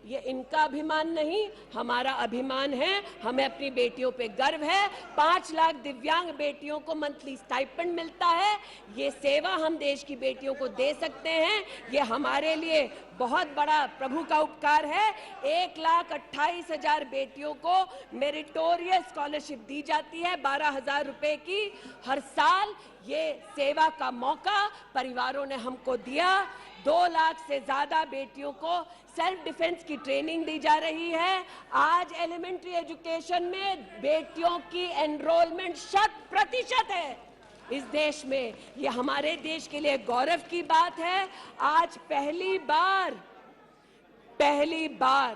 ये इनका अभिमान नहीं, हमारा अभिमान है। हमें अपनी बेटियों पे गर्व है। 5 लाख दिव्यांग बेटियों को मंथली स्टाइपेंड मिलता है। ये सेवा हम देश की बेटियों को दे सकते हैं। ये हमारे लिए बहुत बड़ा प्रभु का उपकार है। 1,28,000 बेटियों को मेरिटोरियस स्कॉलरशिप दी जाती है, 12,000 रुपए की हर साल। ये सेवा का मौका परिवारों ने हमको दिया। 2 लाख से ज्यादा बेटियों को सेल्फ डिफेंस की ट्रेनिंग दी जा रही है। आज एलिमेंट्री एजुकेशन में बेटियों की एनरोलमेंट 100% है इस देश में। ये हमारे देश के लिए गौरव की बात है। आज पहली बार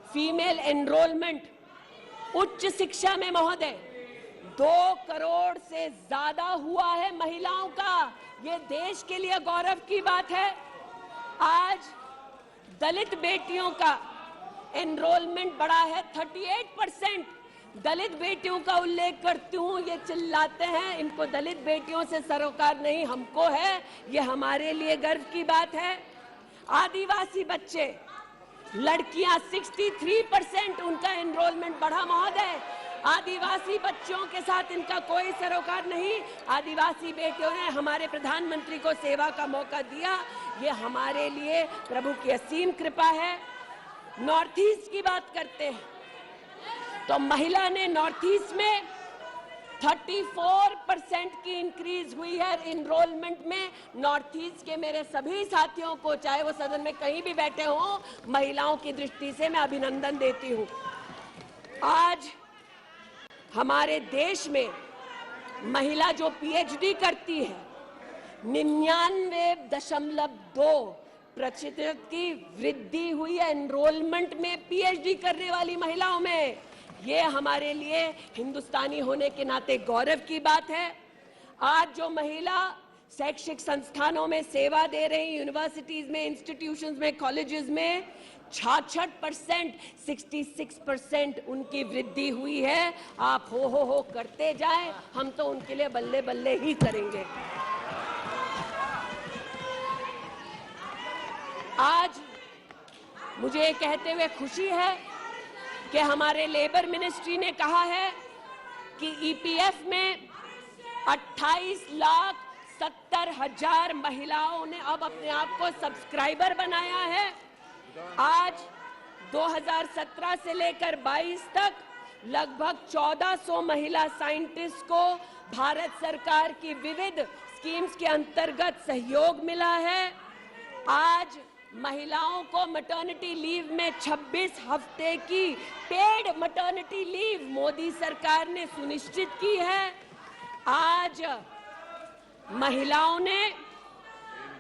फीमेल एनरोलमेंट उच्च शिक्षा में महोदय 2 करोड़ से ज्यादा हुआ है महिलाओं का। ये देश के लिए गौरव की बात है। आज दलित बेटियों का एनरोलमेंट बढ़ा है 38%। दलित बेटियों का उल्लेख करती हूँ, ये चिल्लाते हैं इनको दलित बेटियों से सरोकार नहीं, हमको है। ये हमारे लिए गर्व की बात है। आदिवासी बच्चे, लड़कियां 63% उनका एनरोलमेंट बढ़ा महोदय। आदिवासी बच्चों के साथ इनका कोई सरोकार नहीं। आदिवासी बेटियों ने हमारे प्रधानमंत्री को सेवा का मौका दिया। ये हमारे लिए प्रभु की असीम कृपा है। नॉर्थ ईस्ट की बात करते हैं तो महिला ने नॉर्थ ईस्ट में 34% की इंक्रीज हुई है एनरोलमेंट में। नॉर्थ ईस्ट के मेरे सभी साथियों को, चाहे वो सदन में कहीं भी बैठे हों, महिलाओं की दृष्टि से मैं अभिनंदन देती हूं। आज हमारे देश में महिला जो पीएचडी करती है 99.2% की वृद्धि हुई है एनरोलमेंट में पीएचडी करने वाली महिलाओं में। ये हमारे लिए हिंदुस्तानी होने के नाते गौरव की बात है। आज जो महिला शैक्षिक संस्थानों में सेवा दे रही, यूनिवर्सिटीज में, इंस्टीट्यूशंस में, कॉलेजेस में 66%, 66% उनकी वृद्धि हुई है। आप हो करते जाएं, हम तो उनके लिए बल्ले बल्ले ही करेंगे। आज मुझे ये कहते हुए खुशी है कि हमारे लेबर मिनिस्ट्री ने कहा है कि ईपीएफ में 28,70,000 महिलाओं ने अब अपने आप को सब्सक्राइबर बनाया है। आज 2017 से लेकर 22 तक लगभग 1400 महिला साइंटिस्ट को भारत सरकार की विविध स्कीम्स के अंतर्गत सहयोग मिला है। आज महिलाओं को मैटरनिटी लीव में 26 हफ्ते की पेड मैटरनिटी लीव मोदी सरकार ने सुनिश्चित की है। आज महिलाओं ने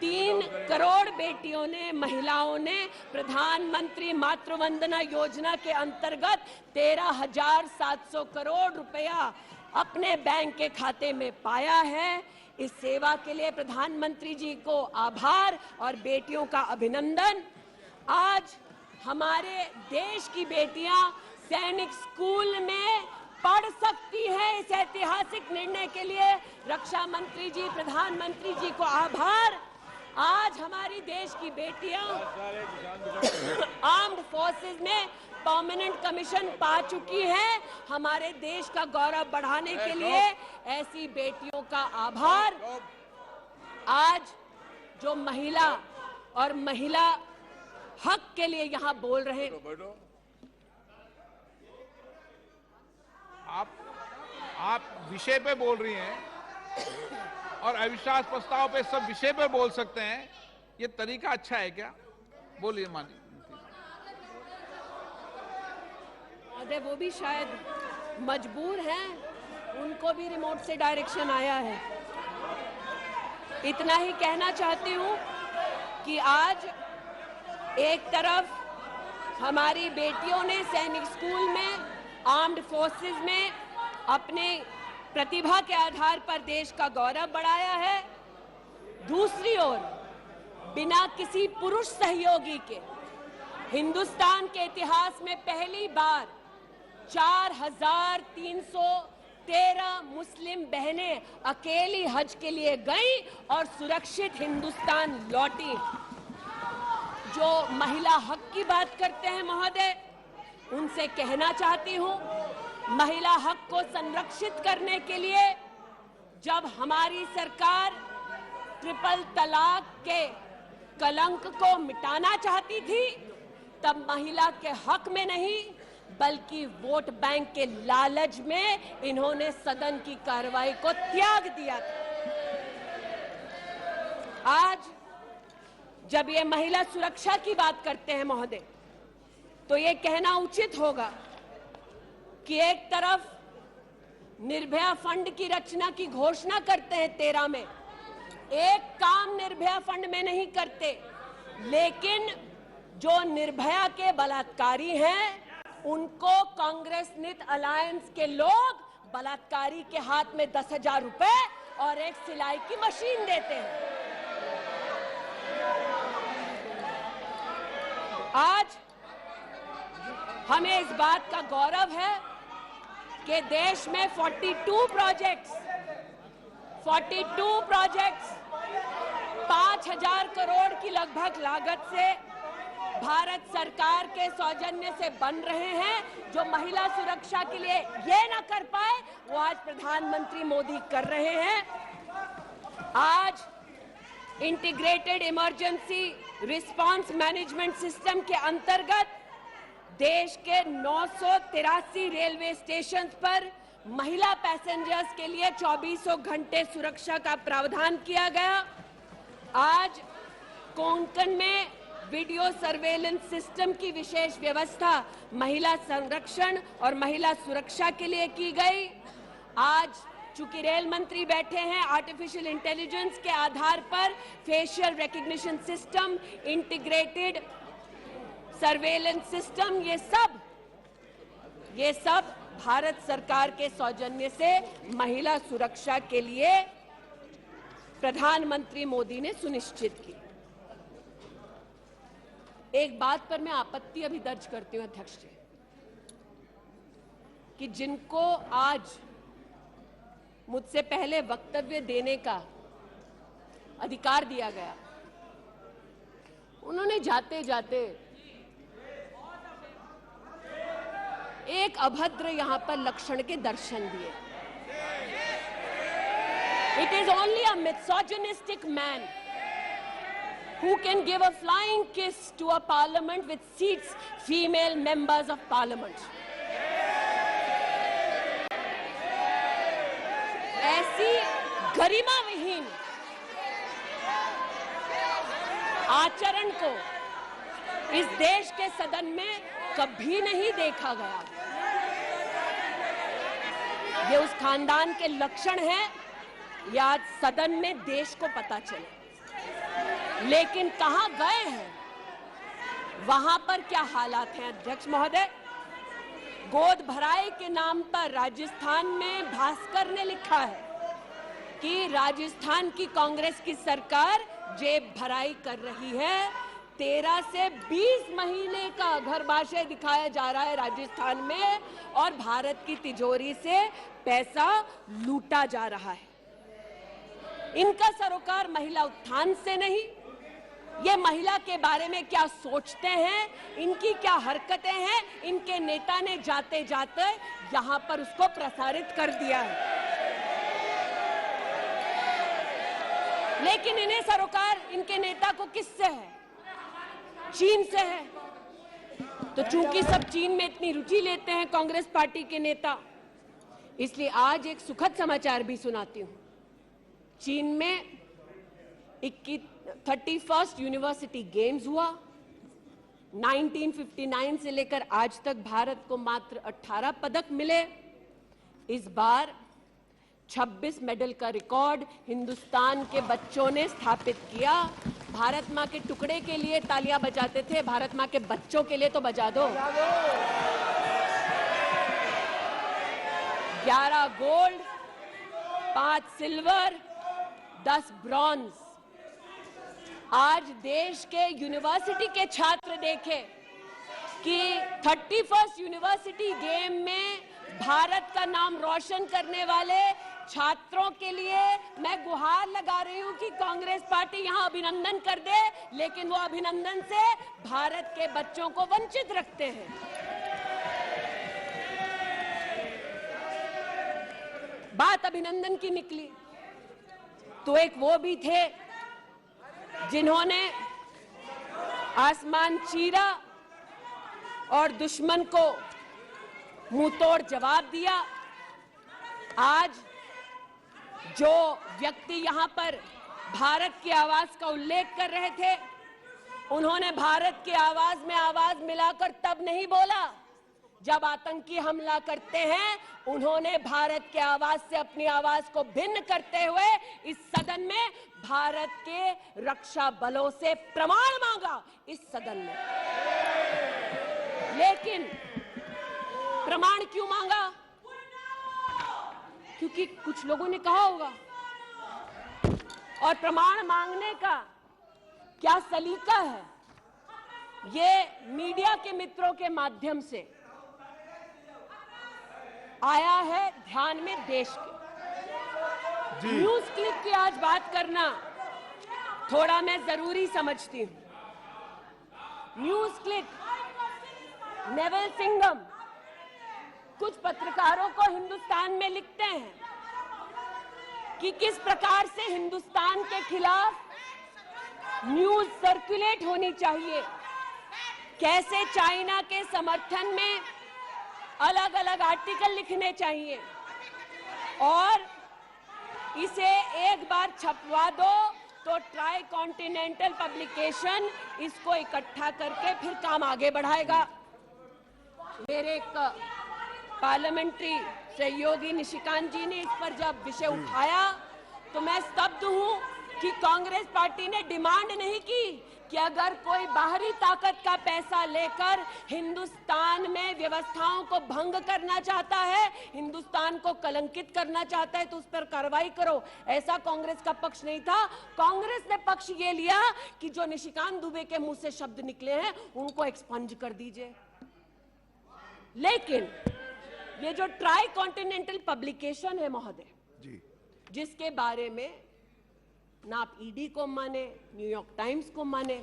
3 करोड़ बेटियों ने, महिलाओं ने प्रधानमंत्री मातृवंदना योजना के अंतर्गत 13,700 करोड़ रुपया अपने बैंक के खाते में पाया है। इस सेवा के लिए प्रधानमंत्री जी को आभार और बेटियों का अभिनंदन। आज हमारे देश की बेटियां सैनिक स्कूल में पढ़ सकती है। इस ऐतिहासिक निर्णय के लिए रक्षा मंत्री जी, प्रधानमंत्री जी को आभार। आज हमारी देश की बेटियां आर्म्ड फोर्सेस में परमानेंट कमीशन पा चुकी हैं। हमारे देश का गौरव बढ़ाने के लिए ऐसी बेटियों का आभार। आज जो महिला और महिला हक के लिए यहाँ बोल रहे हैं, आप विषय पे बोल रही हैं और अविश्वास प्रस्ताव पे सब विषय पे बोल सकते हैं। ये तरीका अच्छा है क्या? बोलिए मानी। अरे वो भी शायद मजबूर हैं, उनको भी रिमोट से डायरेक्शन आया है। इतना ही कहना चाहती हूँ कि आज एक तरफ हमारी बेटियों ने सैनिक स्कूल में, आर्म्ड फोर्सेस में अपने प्रतिभा के आधार पर देश का गौरव बढ़ाया है। दूसरी ओर बिना किसी पुरुष सहयोगी के हिंदुस्तान के इतिहास में पहली बार 4,313 मुस्लिम बहनें अकेली हज के लिए गईं और सुरक्षित हिंदुस्तान लौटी। जो महिला हक की बात करते हैं महोदय, उनसे कहना चाहती हूं, महिला हक को संरक्षित करने के लिए जब हमारी सरकार ट्रिपल तलाक के कलंक को मिटाना चाहती थी, तब महिला के हक में नहीं बल्कि वोट बैंक के लालच में इन्होंने सदन की कार्रवाई को त्याग दिया था। आज जब ये महिला सुरक्षा की बात करते हैं महोदय, तो ये कहना उचित होगा कि एक तरफ निर्भया फंड की रचना की घोषणा करते हैं 13 में, एक काम निर्भया फंड में नहीं करते, लेकिन जो निर्भया के बलात्कारी हैं उनको कांग्रेस नित अलायंस के लोग बलात्कारी के हाथ में 10,000 रुपए और एक सिलाई की मशीन देते हैं। आज हमें इस बात का गौरव है कि देश में 42 प्रोजेक्ट्स 5,000 करोड़ की लगभग लागत से भारत सरकार के सौजन्य से बन रहे हैं। जो महिला सुरक्षा के लिए ये न कर पाए, वो आज प्रधानमंत्री मोदी कर रहे हैं। आज integrated emergency response management system के अंतर्गत देश के 983 रेलवे स्टेशन पर महिला पैसेंजर्स के लिए 24 घंटे सुरक्षा का प्रावधान किया गया। आज कोंकण में वीडियो सर्वेलेंस सिस्टम की विशेष व्यवस्था महिला संरक्षण और महिला सुरक्षा के लिए की गई। आज चूंकि रेल मंत्री बैठे हैं, आर्टिफिशियल इंटेलिजेंस के आधार पर facial recognition system, integrated surveillance system, ये सब भारत सरकार के सौजन्य से महिला सुरक्षा के लिए प्रधानमंत्री मोदी ने सुनिश्चित की। एक बात पर मैं आपत्ति अभी दर्ज करती हूं अध्यक्ष जी, कि जिनको आज मुझसे पहले वक्तव्य देने का अधिकार दिया गया, उन्होंने जाते जाते एक अभद्र यहां पर लक्षण के दर्शन दिए। It is only a misogynistic man who can give a flying kiss to a parliament which seats female members of parliament. ऐसी गरिमा विहीन आचरण को इस देश के सदन में कभी नहीं देखा गया। ये उस खानदान के लक्षण हैं, या आज सदन में देश को पता चले। लेकिन कहां गए हैं, वहां पर क्या हालात हैं अध्यक्ष महोदय? गोद भराई के नाम पर राजस्थान में भास्कर ने लिखा है कि राजस्थान की कांग्रेस की सरकार जेब भराई कर रही है। 13 से 20 महीने का घरबाशय दिखाया जा रहा है राजस्थान में, और भारत की तिजोरी से पैसा लूटा जा रहा है। इनका सरोकार महिला उत्थान से नहीं, ये महिला के बारे में क्या सोचते हैं, इनकी क्या हरकतें हैं, इनके नेता ने जाते जाते यहां पर उसको प्रसारित कर दिया है। लेकिन इन्हें सरोकार इनके नेता को किससे है? चीन से है। तो चूंकि सब चीन में इतनी रुचि लेते हैं कांग्रेस पार्टी के नेता, इसलिए आज एक सुखद समाचार भी सुनाती हूं। चीन में 31st यूनिवर्सिटी गेम्स हुआ। 1959 से लेकर आज तक भारत को मात्र 18 पदक मिले। इस बार 26 मेडल का रिकॉर्ड हिंदुस्तान के बच्चों ने स्थापित किया। भारत मां के टुकड़े के लिए तालियां बजाते थे, भारत मां के बच्चों के लिए तो बजा दो। 11 गोल्ड, 5 सिल्वर, 10 ब्रॉन्ज। आज देश के यूनिवर्सिटी के छात्र देखें कि 31st यूनिवर्सिटी गेम में भारत का नाम रोशन करने वाले छात्रों के लिए मैं गुहार लगा रही हूं कि कांग्रेस पार्टी यहां अभिनंदन कर दे, लेकिन वो अभिनंदन से भारत के बच्चों को वंचित रखते हैं। बात अभिनंदन की निकली तो एक वो भी थे जिन्होंने आसमान चीरा और दुश्मन को मुंहतोड़ जवाब दिया। आज जो व्यक्ति यहां पर भारत की आवाज का उल्लेख कर रहे थे, उन्होंने भारत की आवाज में आवाज मिलाकर तब नहीं बोला जब आतंकी हमला करते हैं। उन्होंने भारत की आवाज से अपनी आवाज को भिन्न करते हुए इस सदन में भारत के रक्षा बलों से प्रमाण मांगा इस सदन में। लेकिन प्रमाण क्यों मांगा? क्योंकि कुछ लोगों ने कहा होगा। और प्रमाण मांगने का क्या सलीका है, ये मीडिया के मित्रों के माध्यम से आया है ध्यान में देश के। न्यूज क्लिक की आज बात करना थोड़ा मैं जरूरी समझती हूं। न्यूज क्लिक, नेवल सिंघम कुछ पत्रकारों को हिंदुस्तान में लिखते हैं कि किस प्रकार से हिंदुस्तान के खिलाफ न्यूज सर्कुलेट होनी चाहिए, कैसे चाइना के समर्थन में अलग अलग आर्टिकल लिखने चाहिए और इसे एक बार छपवा दो तो ट्राई कॉन्टिनेंटल पब्लिकेशन इसको इकट्ठा करके फिर काम आगे बढ़ाएगा। मेरे एक पार्लियामेंट्री सहयोगी निशिकांत जी ने इस पर जब विषय उठाया तो मैं स्तब्ध हूं कि कांग्रेस पार्टी ने डिमांड नहीं की कि अगर कोई बाहरी ताकत का पैसा लेकर हिंदुस्तान में व्यवस्थाओं को भंग करना चाहता है, हिंदुस्तान को कलंकित करना चाहता है तो उस पर कार्रवाई करो। ऐसा कांग्रेस का पक्ष नहीं था। कांग्रेस ने पक्ष ये लिया कि जो निशिकांत दुबे के मुंह से शब्द निकले हैं उनको एक्सपंज कर दीजिए। लेकिन ये जो ट्राई कॉन्टिनेंटल पब्लिकेशन है महोदय, जिसके बारे में ना आप ईडी को माने, न्यूयॉर्क टाइम्स को माने,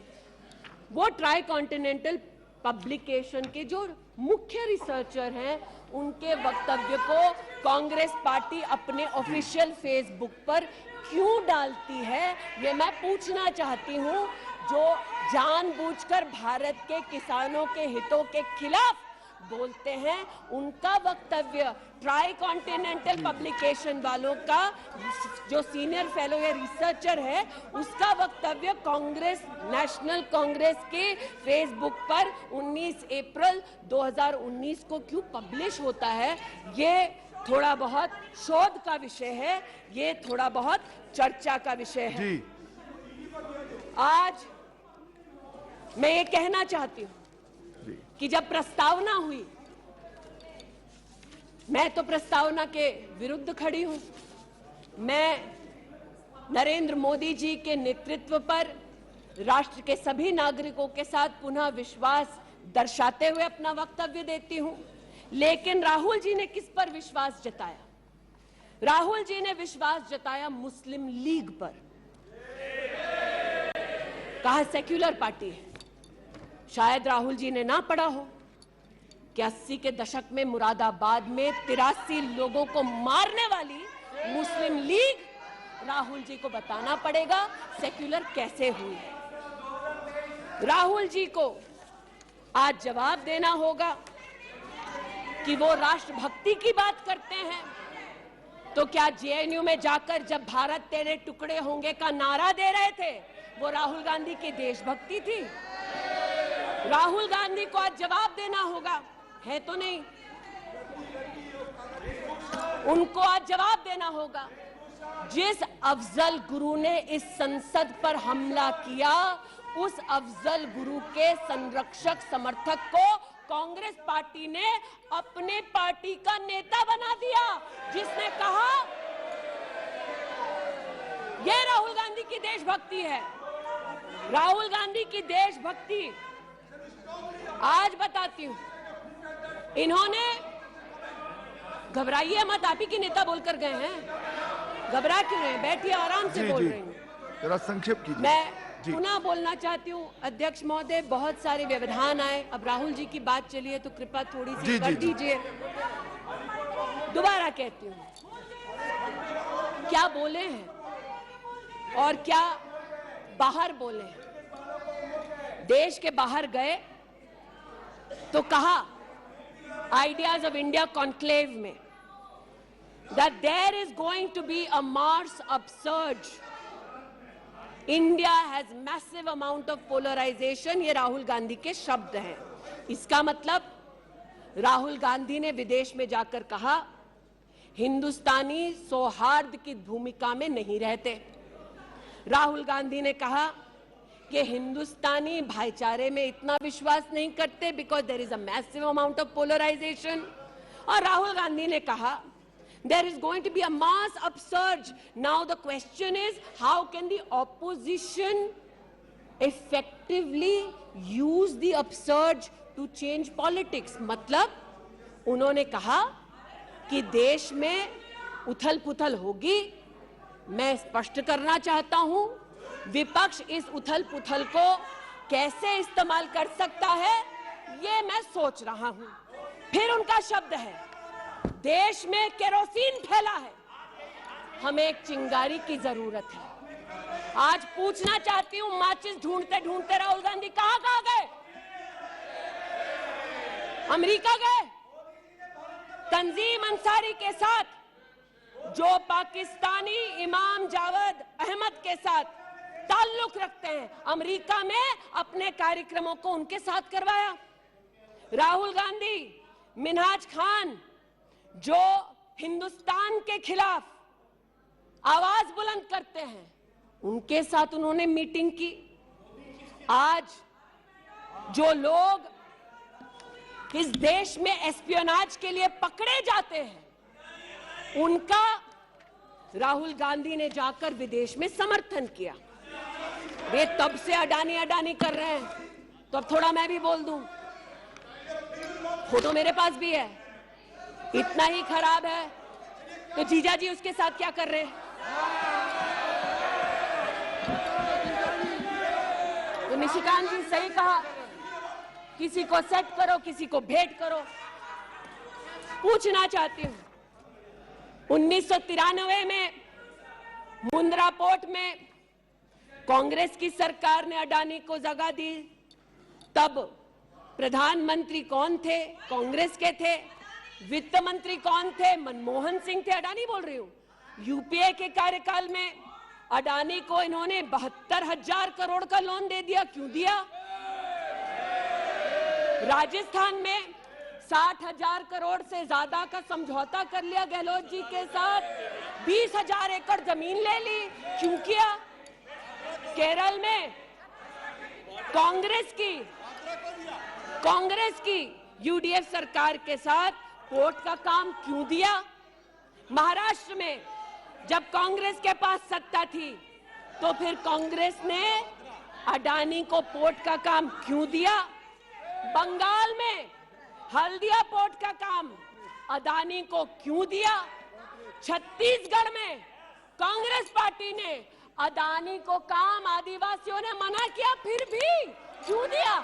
वो ट्राई कॉन्टिनेंटल पब्लिकेशन के जो मुख्य रिसर्चर हैं उनके वक्तव्य को कांग्रेस पार्टी अपने ऑफिशियल फेसबुक पर क्यों डालती है, ये मैं पूछना चाहती हूं। जो जानबूझकर भारत के किसानों के हितों के खिलाफ बोलते हैं, उनका वक्तव्य ट्राई कॉन्टिनेंटल पब्लिकेशन वालों का जो सीनियर फेलो या रिसर्चर है उसका वक्तव्य कांग्रेस, नेशनल कांग्रेस के फेसबुक पर 19 अप्रैल 2019 को क्यों पब्लिश होता है, ये थोड़ा बहुत शोध का विषय है, ये थोड़ा बहुत चर्चा का विषय है। आज मैं ये कहना चाहती हूं कि जब प्रस्तावना हुई, मैं तो प्रस्तावना के विरुद्ध खड़ी हूं। मैं नरेंद्र मोदी जी के नेतृत्व पर राष्ट्र के सभी नागरिकों के साथ पुनः विश्वास दर्शाते हुए अपना वक्तव्य देती हूं। लेकिन राहुल जी ने किस पर विश्वास जताया? राहुल जी ने विश्वास जताया मुस्लिम लीग पर। कहा सेक्युलर पार्टी है। शायद राहुल जी ने ना पढ़ा हो कि 80 के दशक में मुरादाबाद में 83 लोगों को मारने वाली मुस्लिम लीग, राहुल जी को बताना पड़ेगा सेक्युलर कैसे हुई। राहुल जी को आज जवाब देना होगा कि वो राष्ट्रभक्ति की बात करते हैं तो क्या जेएनयू में जाकर जब भारत तेरे टुकड़े होंगे का नारा दे रहे थे वो राहुल गांधी की देशभक्ति थी? राहुल गांधी को आज जवाब देना होगा, है तो नहीं, उनको आज जवाब देना होगा। जिस अफजल गुरु ने इस संसद पर हमला किया, उस अफजल गुरु के संरक्षक समर्थक को कांग्रेस पार्टी ने अपने पार्टी का नेता बना दिया, जिसने कहा यह राहुल गांधी की देशभक्ति है। राहुल गांधी की देशभक्ति आज बताती हूं। इन्होंने घबराइए मत, आप ही के नेता बोलकर गए हैं, घबरा क्यों रहे हैं? बैठिए, आराम से बोल रही हूँ। जरा संक्षेप कीजिए। मैं पुनः बोलना चाहती हूँ, अध्यक्ष महोदय, बहुत सारे व्यवधान आए, अब राहुल जी की बात चली है तो कृपया थोड़ी सी कर दीजिए। दोबारा कहती हूँ, क्या बोले हैं और क्या बाहर बोले हैं। देश के बाहर गए तो कहा आइडियाज ऑफ इंडिया कॉन्क्लेव में that there is going to be a Mars upsurge. India has massive amount of polarization. ये राहुल गांधी के शब्द हैं। इसका मतलब राहुल गांधी ने विदेश में जाकर कहा हिंदुस्तानी सौहार्द की भूमिका में नहीं रहते। राहुल गांधी ने कहा कि हिंदुस्तानी भाईचारे में इतना विश्वास नहीं करते because there is a massive amount of polarization. और राहुल गांधी ने कहा there is going to be a mass upsurge. Now the question is, how can the opposition effectively use the upsurge to change politics? मतलब उन्होंने कहा कि देश में उथल-पुथल होगी। मैं स्पष्ट करना चाहता हूं, विपक्ष इस उथल-पुथल को कैसे इस्तेमाल कर सकता है, ये मैं सोच रहा हूं। फिर उनका शब्द है देश में केरोसिन फैला है, हमें एक चिंगारी की जरूरत है। आज पूछना चाहती हूं, माचिस ढूंढते ढूंढते राहुल गांधी कहां गए? अमेरिका गए? तंजीम अंसारी के साथ जो पाकिस्तानी इमाम जावेद अहमद के साथ ताल्लुक रखते हैं, अमेरिका में अपने कार्यक्रमों को उनके साथ करवाया। राहुल गांधी मिन्हाज खान जो हिंदुस्तान के खिलाफ आवाज बुलंद करते हैं, उनके साथ उन्होंने मीटिंग की। आज जो लोग इस देश में एस्पियोनाज के लिए पकड़े जाते हैं, उनका राहुल गांधी ने जाकर विदेश में समर्थन किया। वे तब से अडानी अडानी कर रहे हैं, तो अब थोड़ा मैं भी बोल दूं। फोटो मेरे पास भी है। इतना ही खराब है तो जीजा जी उसके साथ क्या कर रहे हैं? तो निशिकांत जी सही कहा, किसी को सेट करो, किसी को भेंट करो। पूछना चाहती हूं, 1993 में मुंद्रा पोर्ट में कांग्रेस की सरकार ने अडानी को जगह दी, तब प्रधानमंत्री कौन थे? कांग्रेस के थे। वित्त मंत्री कौन थे? मनमोहन सिंह थे। अडानी बोल रही हूं। यूपीए के कार्यकाल में अडानी को इन्होंने 72,000 करोड़ का लोन दे दिया। क्यों दिया? राजस्थान में 60,000 करोड़ से ज्यादा का समझौता कर लिया गहलोत जी के साथ, 20,000 एकड़ जमीन ले ली। क्यों किया? केरल में कांग्रेस की यूडीएफ सरकार के साथ पोर्ट का काम क्यों दिया? महाराष्ट्र में जब कांग्रेस के पास सत्ता थी तो फिर कांग्रेस ने अडानी को पोर्ट का काम क्यों दिया? बंगाल में हल्दिया पोर्ट का काम अडानी को क्यों दिया? छत्तीसगढ़ में कांग्रेस पार्टी ने अडानी को काम आदिवासियों ने मना किया, फिर भी क्यों दिया?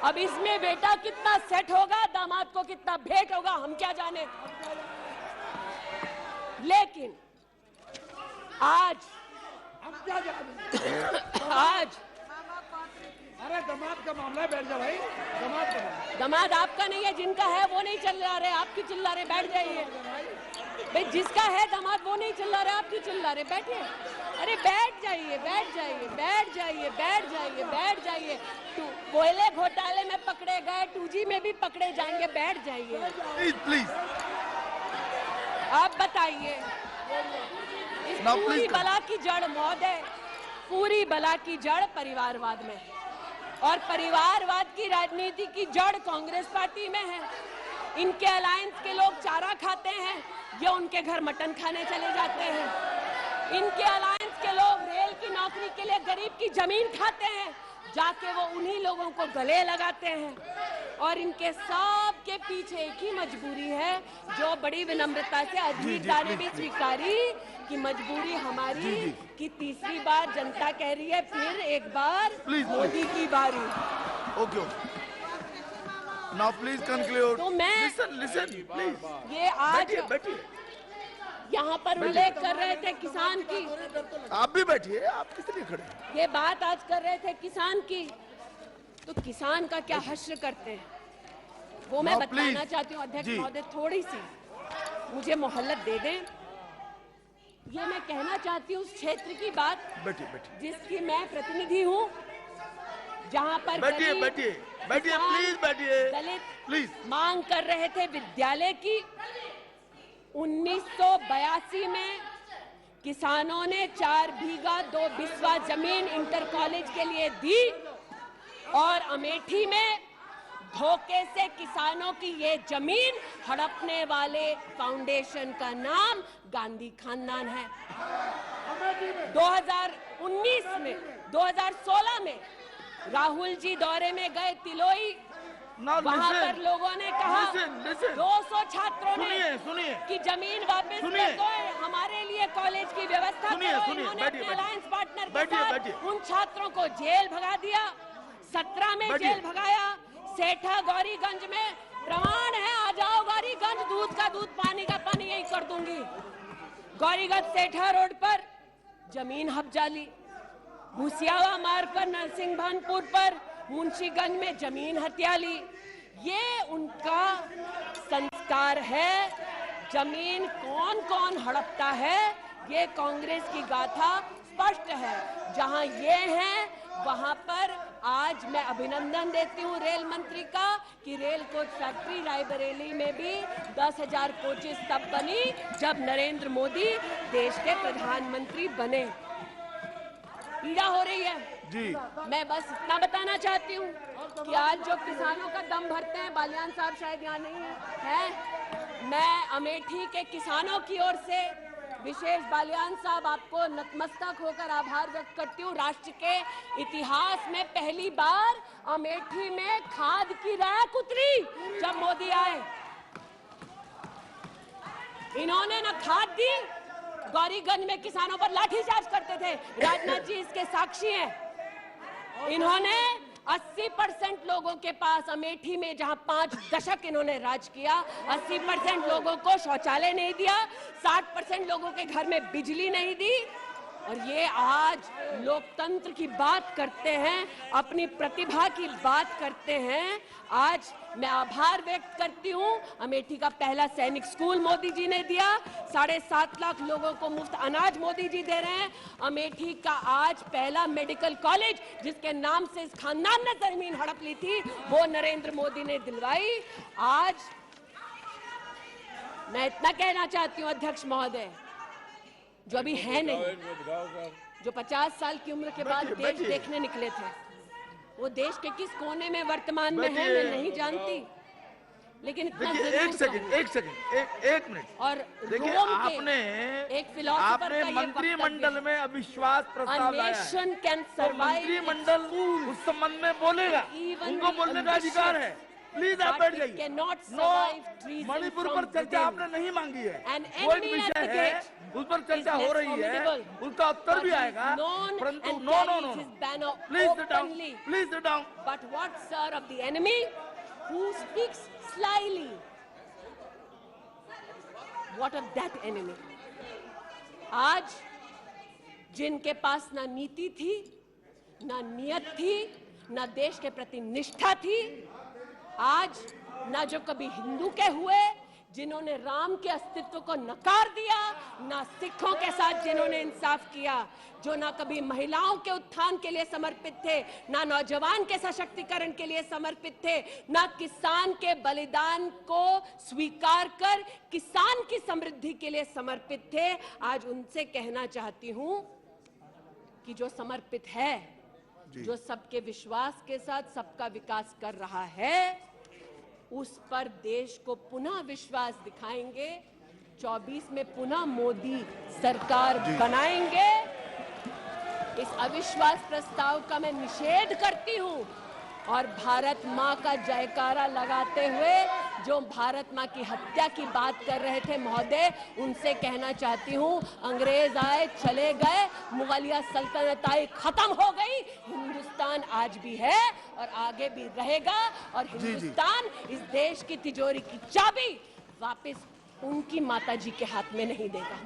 अब इसमें बेटा कितना सेट होगा, दामाद को कितना भेंट होगा, हम क्या जाने। लेकिन आज अरे दामाद का मामला है, बैठ जा भाई। दामाद आपका नहीं है, जिनका है वो नहीं चिल्ला रहे, आप क्यों चिल्ला रहे? बैठ जाइए भाई, जिसका है दामाद वो नहीं चिल्ला रहे, आप क्यों चिल्ला रहे? बैठिए। अरे बैठ जाइए, बैठ जाइए, बैठ जाइए, बैठ जाइए, बैठ जाइए। कोयले घोटाले में पकड़े गए, 2G में भी पकड़े जाएंगे, बैठ जाइए प्लीज। आप बताइए, इस पूरी बला की जड़ महोदय, पूरी बला की जड़ परिवारवाद में है और परिवारवाद की राजनीति की जड़ कांग्रेस पार्टी में है। इनके अलायंस के लोग चारा खाते हैं, ये उनके घर मटन खाने चले जाते हैं। इनके अलायंस के लोग रेल की नौकरी के लिए गरीब की जमीन खाते हैं, जाके वो उन्हीं लोगों को गले लगाते हैं। और इनके सब के पीछे एक ही मजबूरी है, जो बड़ी विनम्रता से अजीत दा ने भी स्वीकारी कि मजबूरी हमारी कि तीसरी बार जनता कह रही है फिर एक बार मोदी की बारी। Okay now please conclude. तो मैं लिसन प्लीज। ये आज बैठिए। यहाँ पर उल्लेख कर रहे थे किसान की, आप भी बैठिए, आप किस लिए खड़े हैं? ये बात आज कर रहे थे किसान की, तो किसान का क्या हश्र करते हैं वो मैं Now, बताना please. चाहती हूँ। अध्यक्ष जी। महोदय थोड़ी सी मुझे मोहल्लत दे दें। ये मैं कहना चाहती हूँ उस क्षेत्र की बात बैठिए जिसकी मैं प्रतिनिधि हूँ, जहाँ पर गरीब, बैठिए किसान, प्लीज बैठिए दलित प्लीज। मांग कर रहे थे विद्यालय की। 1982 में किसानों ने 4 बीघा 2 बिस्वा जमीन इंटर कॉलेज के लिए दी और अमेठी में धोखे से किसानों की ये जमीन हड़पने वाले फाउंडेशन का नाम गांधी खानदान है। 2016 में राहुल जी दौरे में गए तिलोई, वहां पर लोगों ने कहा, 200 छात्रों ने सुनिए कि जमीन वापस कर दो, हमारे लिए कॉलेज की व्यवस्था करो। इन्होंने अपने अलायंस पार्टनर के साथ उन छात्रों को जेल भगा दिया। 17 में जेल भगाया। सेठा गौरीगंज में प्रमाण है, आ जाओ गौरीगंज, दूध का दूध पानी का पानी यही कर दूंगी। गौरीगंज सेठा रोड पर जमीन हब्जाली, भूसियावा मार्ग पर नरसिंह भानपुर पर मुंशीगंज में जमीन हथियाली। ये उनका संस्कार है। जमीन कौन कौन हड़पता है ये कांग्रेस की गाथा स्पष्ट है। जहां ये है वहां पर आज मैं अभिनंदन देती हूँ रेल मंत्री का कि रेल कोच फैक्ट्री रायबरेली में भी 10,000 कोचेस तब बनी जब नरेंद्र मोदी देश के प्रधानमंत्री बने। पीड़ा हो रही है जी। मैं बस इतना बताना चाहती हूँ कि आज जो किसानों का दम भरते हैं, बालियान साहब शायद यहाँ नहीं है, मैं अमेठी के किसानों की ओर से विशेष बालियान साहब आपको नतमस्तक होकर आभार व्यक्त करती हूँ। राष्ट्र के इतिहास में पहली बार अमेठी में खाद की रैक उतरी जब मोदी आए। इन्होंने न खाद दी, गौरीगंज में किसानों पर लाठीचार्ज करते थे, राजनाथ जी इसके साक्षी हैं। इन्होंने 80% लोगों के पास अमेठी में, जहां 5 दशक इन्होंने राज किया, 80% लोगों को शौचालय नहीं दिया, 60% लोगों के घर में बिजली नहीं दी। और ये आज लोकतंत्र की बात करते हैं, अपनी प्रतिभा की बात करते हैं। आज मैं आभार व्यक्त करती हूँ। अमेठी का पहला सैनिक स्कूल मोदी जी ने दिया, 7.5 लाख लोगों को मुफ्त अनाज मोदी जी दे रहे हैं। अमेठी का आज पहला मेडिकल कॉलेज जिसके नाम से इस खानदान ने जमीन हड़प ली थी, वो नरेंद्र मोदी ने दिलवाई। आज मैं इतना कहना चाहती हूँ अध्यक्ष महोदय, जो अभी है नहीं, जो 50 साल की उम्र के बाद देश देखने निकले थे, वो देश के किस कोने में वर्तमान में है मैं नहीं जानती, लेकिन इतना जरूर एक मिनट। और देखिए, रोम आपने एक फिलोसोफर आपने का ये मंत्रिमंडल में अविश्वास प्रस्ताव लाया है। नेशन कैन तो सर्वाइव, मंत्रिमंडल उस संबंध में बोलेगा, उनको बोलने का अधिकार है। प्लीज आप बैठ जाइए। नो, मणिपुर पर चर्चा आपने नहीं मांगी है, वो एक विषय है, उस पर चर्चा हो रही है, उसका उत्तर भी आएगा, परंतु no, please sit down. But what, sir, of the enemy who speaks slyly? What of that enemy? आज जिनके पास ना नीति थी, ना नियत थी, ना देश के प्रति निष्ठा थी, आज ना जो कभी हिंदू के हुए, जिन्होंने राम के अस्तित्व को नकार दिया, ना सिखों के साथ जिन्होंने इंसाफ किया, जो ना कभी महिलाओं के उत्थान के लिए समर्पित थे, ना नौजवान के सशक्तिकरण के लिए समर्पित थे, ना किसान के बलिदान को स्वीकार कर किसान की समृद्धि के लिए समर्पित थे। आज उनसे कहना चाहती हूं कि जो समर्पित है, जो सबके विश्वास के साथ सबका विकास कर रहा है, उस पर देश को पुनः विश्वास दिखाएंगे। 24 में पुनः मोदी सरकार बनाएंगे। इस अविश्वास प्रस्ताव का मैं निषेध करती हूं और भारत माँ का जयकारा लगाते हुए जो भारत माँ की हत्या की बात कर रहे थे महोदय, उनसे कहना चाहती हूँ, अंग्रेज आए चले गए, मुगलिया सल्तनत आई खत्म हो गई, हिंदुस्तान आज भी है और आगे भी रहेगा। और हिंदुस्तान इस देश की तिजोरी की चाबी वापस उनकी माताजी के हाथ में नहीं देगा।